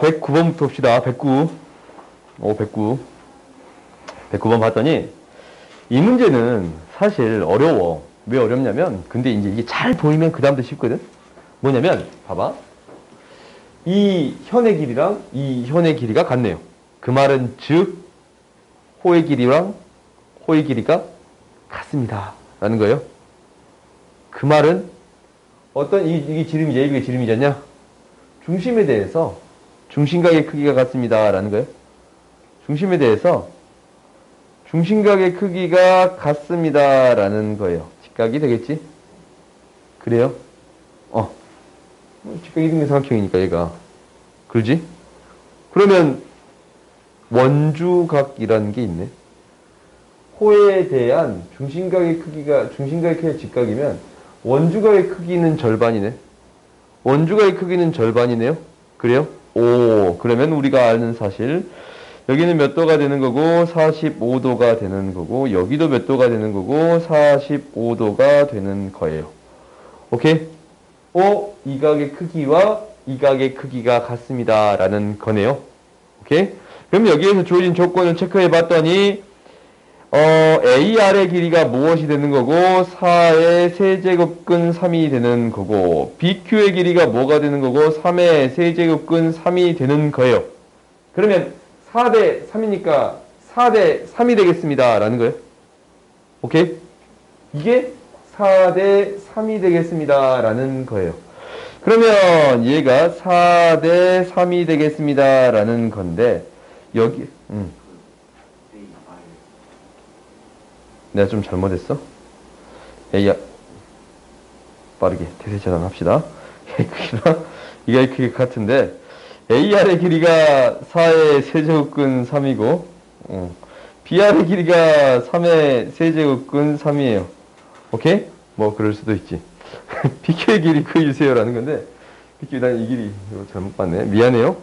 109번부터 봅시다. 109. 109. 109번 봤더니 이 문제는 사실 어려워. 왜 어렵냐면 근데 이제 이게 잘 보이면 그 다음부터 쉽거든. 뭐냐면 봐봐. 이 현의 길이랑 이 현의 길이가 같네요. 그 말은 즉 호의 길이랑 호의 길이가 같습니다 라는 거예요. 그 말은 어떤 이게 지름이지, 이게 지름이잖냐? 중심에 대해서 중심각의 크기가 같습니다 라는 거예요. 중심에 대해서 중심각의 크기가 같습니다 라는 거예요. 직각이 되겠지? 그래요? 직각 이등분삼각형이니까 얘가. 그러지? 그러면 원주각이라는 게 있네. 호에 대한 중심각의 크기가 직각이면 원주각의 크기는 절반이네. 원주각의 크기는 절반이네요. 그래요? 오, 그러면 우리가 아는 사실 여기는 몇 도가 되는 거고 45도가 되는 거고 여기도 몇 도가 되는 거고 45도가 되는 거예요. 오케이? 이 각의 크기와 이 각의 크기가 같습니다 라는 거네요. 오케이? 그럼 여기에서 주어진 조건을 체크해 봤더니 AR의 길이가 무엇이 되는 거고 4의 세제곱근 3이 되는 거고 BQ의 길이가 뭐가 되는 거고 3의 세제곱근 3이 되는 거예요. 그러면 4대 3이니까 4대 3이 되겠습니다 라는 거예요. 오케이? 이게 4대 3이 되겠습니다 라는 거예요. 그러면 얘가 4대 3이 되겠습니다 라는 건데 여기 내가 좀 잘못했어? A야 빠르게 대세 전환합시다. 이게 크기 같은데 AR의 길이가 4의 세제곱근 3이고 BR의 길이가 3의 세제곱근 3이에요. 오케이? 뭐 그럴 수도 있지. BQ의 길이 구해주세요 라는 건데 BQ 난 이 길이 잘못 봤네. 미안해요.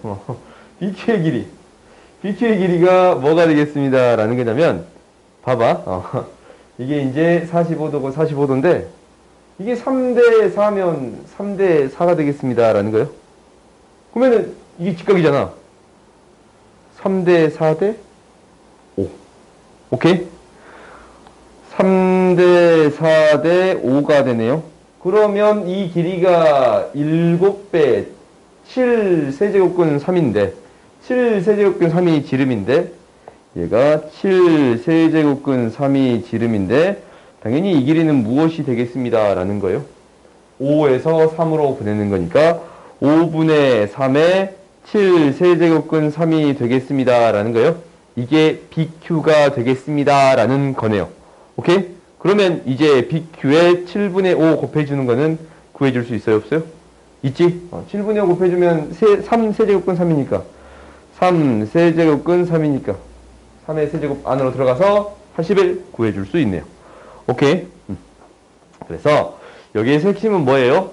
BQ의 길이가 뭐가 되겠습니다 라는 거냐면 봐봐. 이게 이제 45도고 45도인데 이게 3대 4면 3대 4가 되겠습니다 라는 거예요. 그러면은 이게 직각이잖아. 3대 4대 5. 오케이? 3대 4대 5가 되네요. 그러면 이 길이가 7배 7세제곱근 3인데 7세제곱근 3이 지름인데 얘가 7세제곱근 3이 지름인데 당연히 이 길이는 무엇이 되겠습니다 라는 거예요. 5에서 3으로 보내는 거니까 5분의 3의 7세제곱근 3이 되겠습니다 라는 거예요. 이게 BQ가 되겠습니다 라는 거네요. 오케이? 그러면 이제 BQ에 7분의 5 곱해주는 거는 구해줄 수 있어요? 없어요? 있지? 7분의 5 곱해주면 3세제곱근 3이니까 3세제곱근 3이니까 3의 세제곱 안으로 들어가서 81 구해줄 수 있네요. 오케이? 그래서 여기에서 핵심은 뭐예요?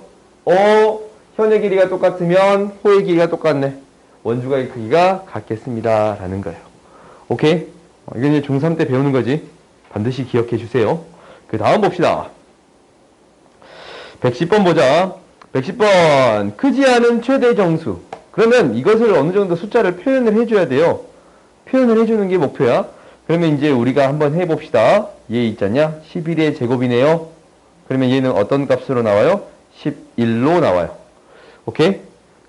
현의 길이가 똑같으면 호의 길이가 똑같네. 원주각의 크기가 같겠습니다 라는 거예요. 오케이? 이건 이제 중3 때 배우는 거지. 반드시 기억해 주세요. 그 다음 봅시다. 110번 보자. 110번 크지 않은 최대 정수. 그러면 이것을 어느 정도 숫자를 표현을 해줘야 돼요. 표현을 해주는 게 목표야. 그러면 이제 우리가 한번 해봅시다. 얘 있잖냐? 11의 제곱이네요. 그러면 얘는 어떤 값으로 나와요? 11로 나와요. 오케이?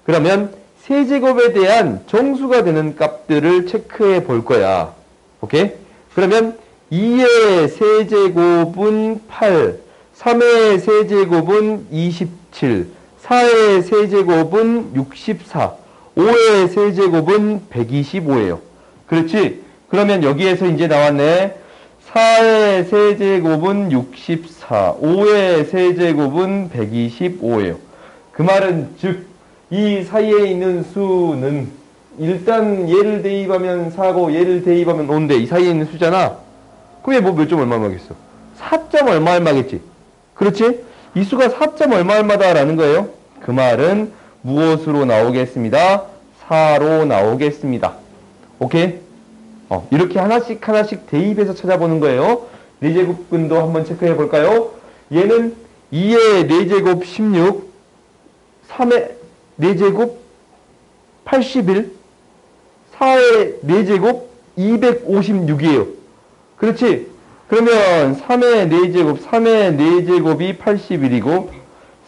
그러면 세제곱에 대한 정수가 되는 값들을 체크해 볼 거야. 오케이? 그러면 2의 세제곱은 8, 3의 세제곱은 27, 4의 세제곱은 64, 5의 세제곱은 125예요. 그렇지? 그러면 여기에서 이제 나왔네. 4의 세제곱은 64, 5의 세제곱은 125예요. 그 말은 즉 이 사이에 있는 수는 일단 얘를 대입하면 4고 얘를 대입하면 5인데 이 사이에 있는 수잖아. 그럼 얘 뭐 몇 점 얼마 얼마겠어? 4점 얼마 얼마겠지? 그렇지? 이 수가 4점 얼마 얼마다라는 거예요. 그 말은 무엇으로 나오겠습니다? 4로 나오겠습니다. 오케이? 이렇게 하나씩 대입해서 찾아보는 거예요. 4제곱근도 한번 체크해 볼까요? 얘는 2의 4제곱 16, 3의 4제곱 81, 4의 4제곱 256이에요. 그렇지? 그러면 3의 4제곱, 3의 4제곱이 81이고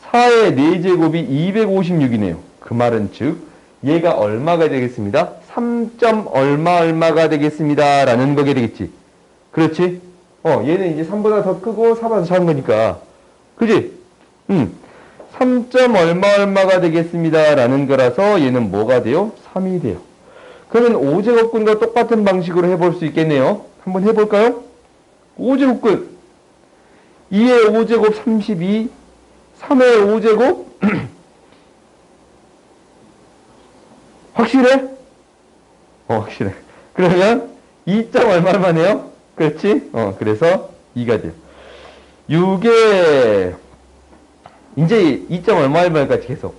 4의 4제곱이 256이네요. 그 말은 즉 얘가 얼마가 되겠습니다? 3점 얼마가 되겠습니다. 라는 거게 되겠지. 그렇지? 얘는 이제 3보다 더 크고 4보다 더 작은 거니까. 그지? 3점 얼마가 되겠습니다. 라는 거라서 얘는 뭐가 돼요? 3이 돼요. 그러면 5제곱근과 똑같은 방식으로 해볼 수 있겠네요. 한번 해볼까요? 5제곱근 2의 5제곱 32, 3의 5제곱 확실해? 확실해. 그러면 2점 얼마만해요? 그렇지? 그래서 2가 돼요. 6에 이제 2점 얼마까지 계속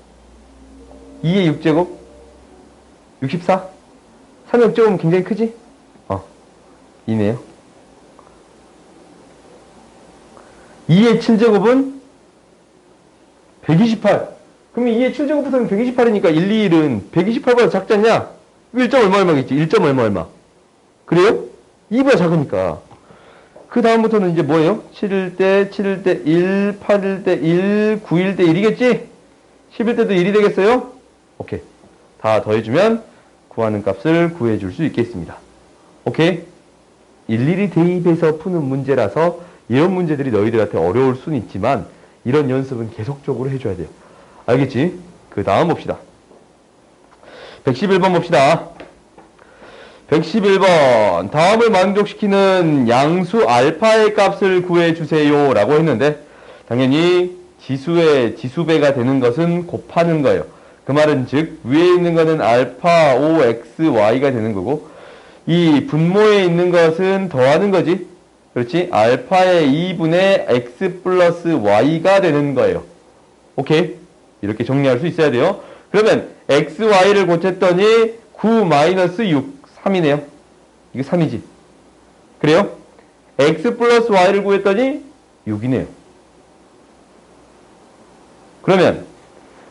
2의 6제곱 64? 3의 6제곱은 굉장히 크지? 2네요. 2의 7제곱은 128. 그러면 2의 7제곱부터는 128이니까 1, 2, 1은 128보다 작지 않냐? 1점 얼마겠지? 1점 얼마. 그래요? 2보다 작으니까. 그 다음부터는 이제 뭐예요? 7일 때 1, 8일 때 1, 9일 때 1이겠지? 10일 때도 1이 되겠어요? 오케이. 다 더해주면 구하는 값을 구해줄 수 있겠습니다. 오케이? 일일이 대입해서 푸는 문제라서 이런 문제들이 너희들한테 어려울 수는 있지만 이런 연습은 계속적으로 해줘야 돼요. 알겠지? 그 다음 봅시다. 111번 봅시다. 111번 다음을 만족시키는 양수 알파의 값을 구해주세요 라고 했는데 당연히 지수의 지수배가 되는 것은 곱하는 거예요. 그 말은 즉 위에 있는 거는 알파 O X Y가 되는 거고 이 분모에 있는 것은 더하는 거지. 그렇지? 알파의 2분의 X 플러스 Y가 되는 거예요. 오케이? 이렇게 정리할 수 있어야 돼요. 그러면 X, Y를 고쳤더니 9 마이너스 6 3이네요. 이게 3이지. 그래요? X 플러스 Y를 구했더니 6이네요. 그러면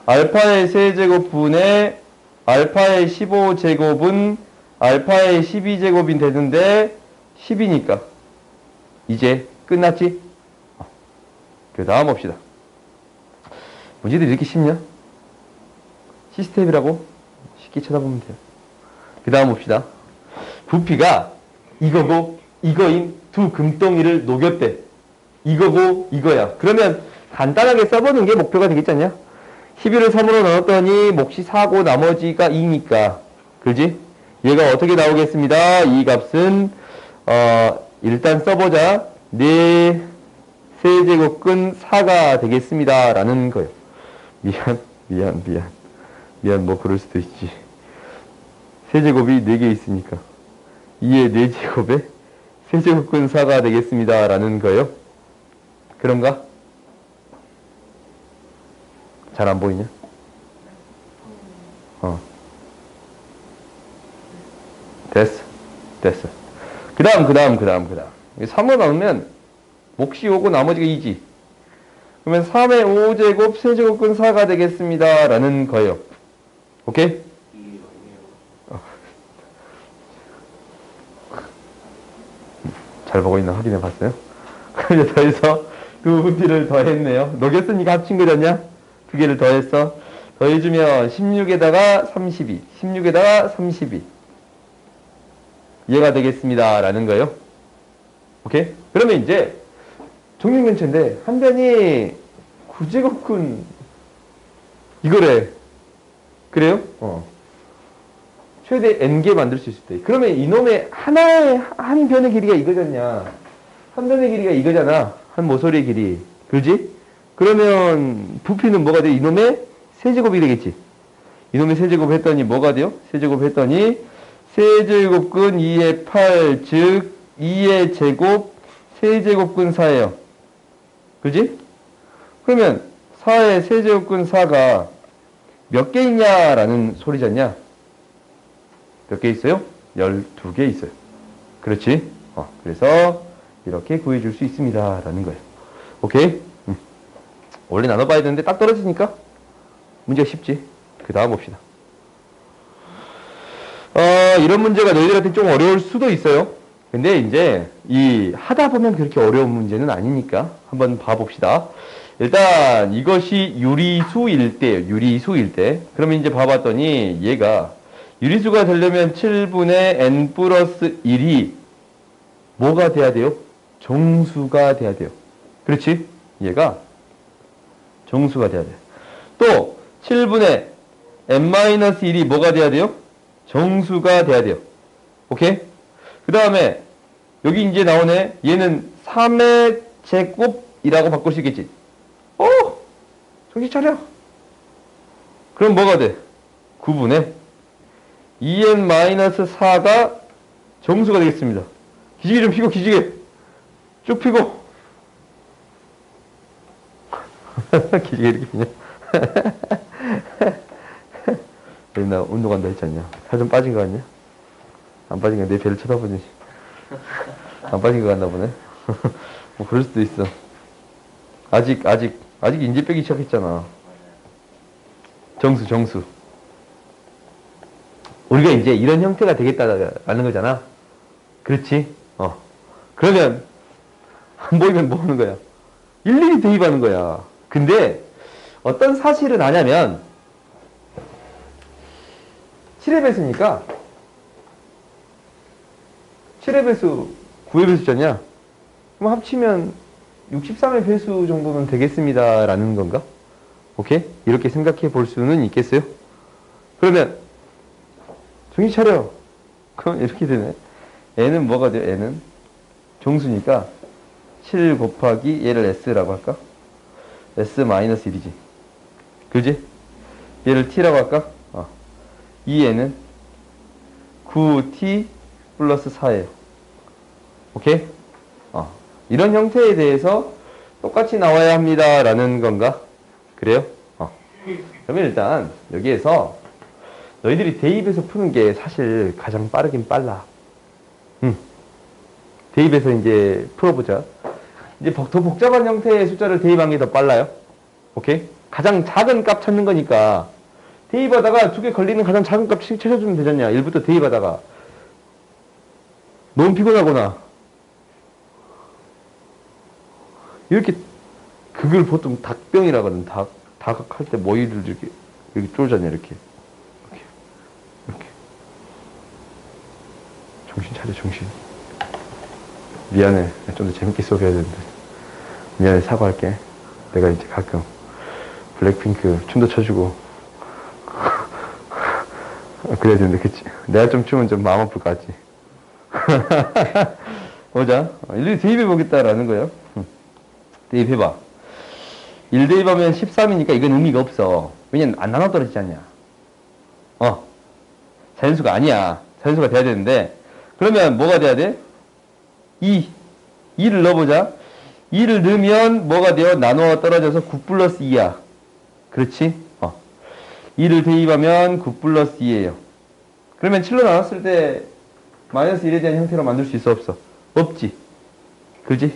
알파의 세제곱분의 알파의 15제곱은 알파의 12제곱이 되는데 10이니까 이제 끝났지? 그 다음 봅시다. 문제들이 이렇게 쉽냐? 시스템이라고 쉽게 쳐다보면 돼요. 그 다음 봅시다. 부피가 이거고 이거인 두 금덩이를 녹였대. 이거고 이거야. 그러면 간단하게 써보는 게 목표가 되겠지 않냐? 11을 3으로 나눴더니 몫이 4고 나머지가 2니까 그지? 얘가 어떻게 나오겠습니다. 이 값은 일단 써보자. 네 세제곱근 4가 되겠습니다. 라는 거예요. 미안 뭐 그럴 수도 있지. 세제곱이 4개 있으니까 2의 4제곱에 세제곱근 4가 되겠습니다. 라는 거예요. 그런가? 잘 안 보이냐? 됐어. 그 다음. 3으로 나누면 몫이 5고 나머지가 2지. 그러면 3의 5제곱 세제곱근 4가 되겠습니다. 라는 거예요. 오케이? 잘 보고 있나 확인해 봤어요? 그럼 이제 더해서 두 부피를 더했네요. 녹였으니까 합친 거잖냐? 두 개를 더했어. 더해주면 16에다가 32, 16에다가 32. 얘가 되겠습니다. 라는 거예요. 오케이? 그러면 이제 정육면체인데 한 변이 9제곱근 이거래. 그래요? 최대 n개 만들 수 있을 때. 그러면 이놈의 한 변의 길이가 이거잖냐. 한 변의 길이가 이거잖아. 한 모서리의 길이. 그지? 그러면 부피는 뭐가 돼? 이놈의 세제곱이 되겠지. 이놈의 세제곱 했더니 뭐가 돼요? 세제곱 했더니 세제곱근 2의 8, 즉 2의 제곱 세제곱근 4예요. 그지? 그러면 4의 세제곱근 4가 몇 개 있냐라는 소리잖냐? 몇 개 있어요? 12개 있어요. 그렇지? 그래서 이렇게 구해줄 수 있습니다. 라는 거예요. 오케이? 원래 나눠봐야 되는데 딱 떨어지니까 문제가 쉽지. 그 다음 봅시다. 이런 문제가 너희들한테 좀 어려울 수도 있어요. 근데 이제 이 하다 보면 그렇게 어려운 문제는 아니니까 한번 봐봅시다. 일단 이것이 유리수일 때예요. 유리수일 때. 그러면 이제 봐봤더니 얘가 유리수가 되려면 7분의 n 플러스 1이 뭐가 돼야 돼요? 정수가 돼야 돼요. 그렇지? 얘가 정수가 돼야 돼요. 또 7분의 n-1이 뭐가 돼야 돼요? 정수가 돼야 돼요. 오케이? 그 다음에 여기 이제 나오네. 얘는 3의 제곱이라고 바꿀 수 있겠지. 정신 차려. 그럼 뭐가 돼? 9분의 2n-4가 정수가 되겠습니다. 기지개 좀 피고, 기지개 쭉 피고. 기지개 이렇게 피냐? 나 운동한다 했지 않냐? 살 좀 빠진 거 같냐? 안 빠진 거야. 내 배를 쳐다보니. 안 빠진 거 같나 보네. 뭐 그럴 수도 있어. 아직 인제 빼기 시작했잖아. 정수. 우리가 이제 이런 형태가 되겠다라는 거잖아. 그렇지? 그러면 안 보이면 뭐 하는 거야? 일일이 대입하는 거야. 근데 어떤 사실은 아냐면 7의 배수니까 7의 배수 9의 배수잖냐? 그럼 합치면 63의 배수 정도는 되겠습니다 라는 건가? 오케이? 이렇게 생각해 볼 수는 있겠어요? 그러면 정신 차려. 그럼 이렇게 되네. n은 뭐가 돼요? n은 정수니까 7 곱하기 얘를 s라고 할까? s-1이지. 그지? 얘를 t라고 할까? 이 n은 9t 플러스 4예요. 오케이? 이런 형태에 대해서 똑같이 나와야 합니다 라는 건가? 그래요? 그러면 일단 여기에서 너희들이 대입해서 푸는 게 사실 가장 빠르긴 빨라. 대입해서 이제 풀어보자. 이제 더 복잡한 형태의 숫자를 대입한 게 더 빨라요. 오케이? 가장 작은 값 찾는 거니까 대입하다가 두 개 걸리는 가장 작은 값 찾아주면 되잖냐. 1부터 대입하다가 너무 피곤하거나 이렇게 그걸 보통 닭병이라 하거든. 닭할 때 머리를 이렇게 쪼잖냐. 이렇게 정신 차려. 정신. 미안해. 좀 더 재밌게 수업해야 되는데. 미안해. 사과할게. 내가 이제 가끔 블랙핑크 춤도 춰주고 그래야 되는데. 그치? 내가 좀 추면 좀 마음 아플 것 같지? 보자. 일일이 대입해보겠다라는 거예요. 대입해봐. 1 대입하면 13이니까 이건 의미가 없어. 왜냐면 안 나눠 떨어지지 않냐. 자연수가 아니야. 자연수가 돼야 되는데, 그러면 뭐가 돼야 돼? 2를 넣어보자. 2를 넣으면 뭐가 돼요? 나누어 떨어져서 9 플러스 2야. 그렇지? 2를 대입하면 9 플러스 2예요. 그러면 7로 나눴을 때 마이너스 1에 대한 형태로 만들 수 있어 없어? 없지. 그지?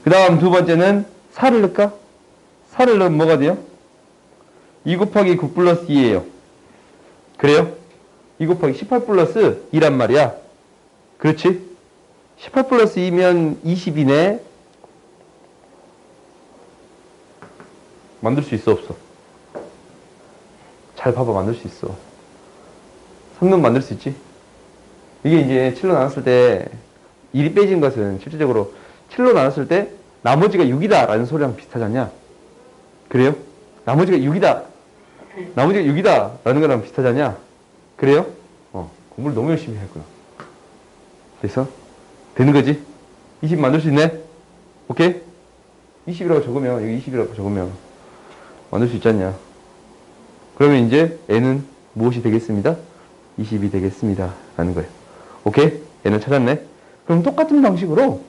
그 다음 두 번째는 4를 넣을까? 4를 넣으면 뭐가 돼요? 2 곱하기 9 플러스 2예요. 그래요? 2 곱하기 18 플러스 2란 말이야. 그렇지? 18 플러스 2면 20이네. 만들 수 있어 없어? 잘 봐봐. 만들 수 있어. 3는 만들 수 있지? 이게 이제 7로 나눴을 때 1이 빼진 것은 실질적으로 7로 나눴을 때 나머지가 6이다 라는 소리랑 비슷하지 않냐? 그래요? 나머지가 6이다 라는 거랑 비슷하지 않냐? 그래요? 공부를 너무 열심히 했구나. 그래서 되는 거지? 20 만들 수 있네? 오케이? 20이라고 적으면, 여기 20이라고 적으면 만들 수 있지 않냐? 그러면 이제 n은 무엇이 되겠습니다? 20이 되겠습니다 라는 거예요. 오케이? n을 찾았네? 그럼 똑같은 방식으로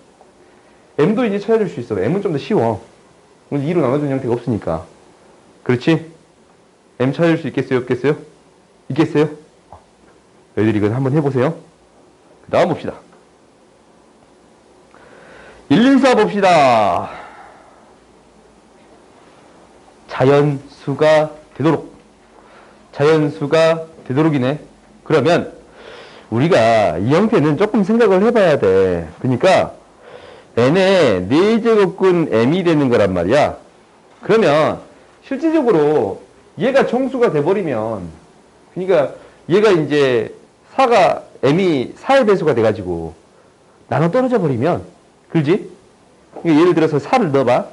m도 이제 찾아줄 수 있어. m은 좀 더 쉬워. 2로 나눠주는 형태가 없으니까. 그렇지? m 찾아줄 수 있겠어요? 없겠어요? 있겠어요? 너희들이 이건 한번 해보세요. 그 다음 봅시다. 114 봅시다. 자연수가 되도록. 자연수가 되도록이네. 그러면 우리가 이 형태는 조금 생각을 해봐야 돼. 그러니까 n의 4제곱근 m이 되는 거란 말이야. 그러면 실질적으로 얘가 정수가 돼버리면, 그러니까 얘가 이제 4가 m이 4의 배수가 돼가지고 나눠 떨어져 버리면, 그렇지? 그러니까 예를 들어서 4를 넣어봐.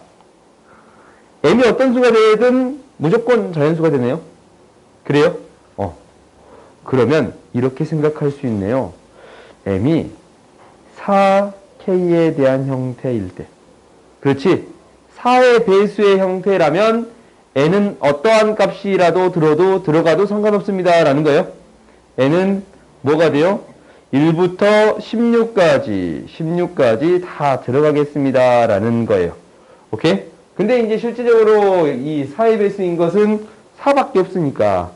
m이 어떤 수가 되든 무조건 자연수가 되네요. 그래요? 그러면 이렇게 생각할 수 있네요. m이 4k에 대한 형태일 때. 그렇지? 4의 배수의 형태라면 n은 어떠한 값이라도 들어가도 상관없습니다. 라는 거예요. n은 뭐가 돼요? 1부터 16까지 다 들어가겠습니다. 라는 거예요. 오케이? 근데 이제 실질적으로 이 4의 배수인 것은 4밖에 없으니까,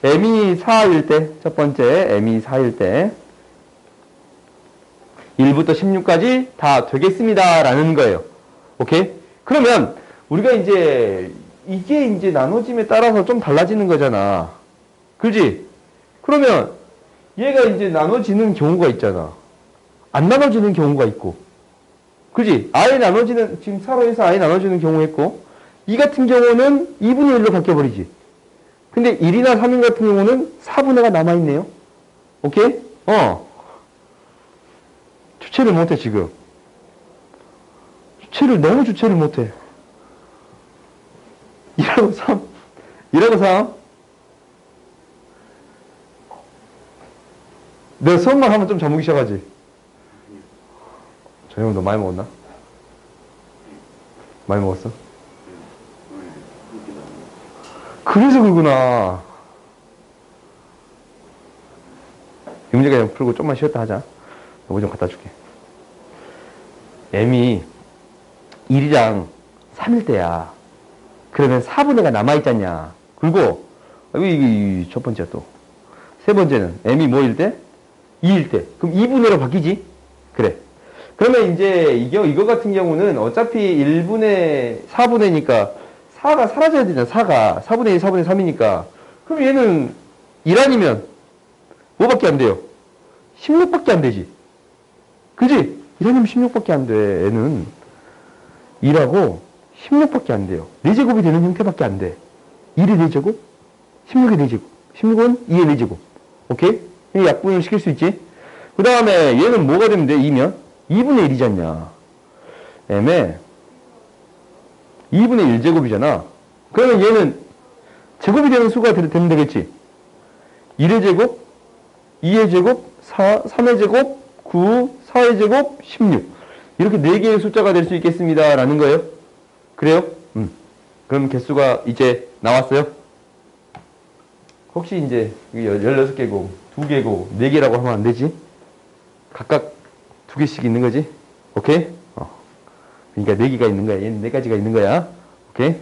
m이 4일 때, 첫 번째, m이 4일 때, 1부터 16까지 다 되겠습니다. 라는 거예요. 오케이? 그러면, 우리가 이제, 이게 이제 나눠짐에 따라서 좀 달라지는 거잖아. 그지? 그러면, 얘가 이제 나눠지는 경우가 있잖아. 안 나눠지는 경우가 있고. 그지? 아예 나눠지는, 지금 4로 해서 아예 나눠지는 경우 있고, 이 같은 경우는 2분의 1로 바뀌어버리지. 근데 1이나 3인 같은 경우는 4분의 1가 남아있네요. 오케이? 주체를 못해, 지금. 너무 주체를 못해. 1하고 3. 1하고 3. 내가 수업만 하면 좀 잠오기 시작하지. 저녁은 너 많이 먹었나? 많이 먹었어? 그래서 그러구나. 이 문제 그냥 풀고 좀만 쉬었다 하자. 뭐 좀 갖다 줄게. m이 1이랑 3일 때야. 그러면 4분의 1가 남아있잖냐. 그리고, 이게 첫 번째야 또. 세 번째는 m이 뭐일 때? 2일 때. 그럼 2분의 1로 바뀌지? 그래. 그러면 이제 이거 같은 경우는 어차피 1분의 4분의니까 4가 사라져야 되잖아. 4분의 1, 4분의 3이니까. 그럼 얘는 1 아니면 뭐밖에 안 돼요? 16밖에 안 되지. 그지? 1 아니면 16밖에 안 돼. 얘는 1하고 16밖에 안 돼요. 4제곱이 되는 형태밖에 안 돼. 1의 4제곱, 16의 4제곱. 16은 2의 4제곱. 오케이? 이 약분을 시킬 수 있지? 그 다음에 얘는 뭐가 되면 돼? 2면? 2분의 1이잖냐. m에 2분의 1제곱이잖아. 그러면 얘는 제곱이 되는 수가 되면 되겠지. 1의 제곱, 2의 제곱, 3의 제곱, 9, 4의 제곱, 16. 이렇게 4개의 숫자가 될 수 있겠습니다. 라는 거예요. 그래요? 그럼 개수가 이제 나왔어요? 혹시 이제 16개고, 2개고, 4개라고 하면 안 되지? 각각 2개씩 있는 거지? 오케이? 그러니까 4개가 있는 거야. 얘는 4가지가 있는 거야. 오케이?